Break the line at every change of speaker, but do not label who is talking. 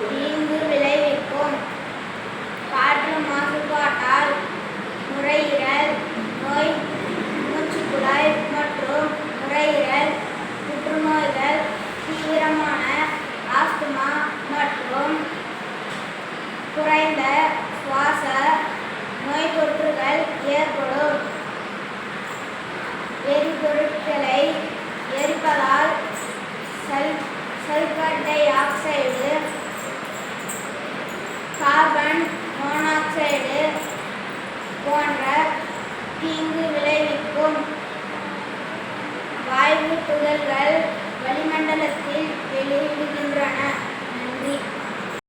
தீங்கு விளைவிக்கும். காற்று மாசுபாட்டால் நுரையீரல் நோய், மூச்சுக்குழாய் மற்றும் நுரையீரல் புற்றுநோய்கள், தீவிரமான ஆஸ்துமா மற்றும் குறைந்த சுவாச நோய் தொற்றுகள் ஏற்படும்.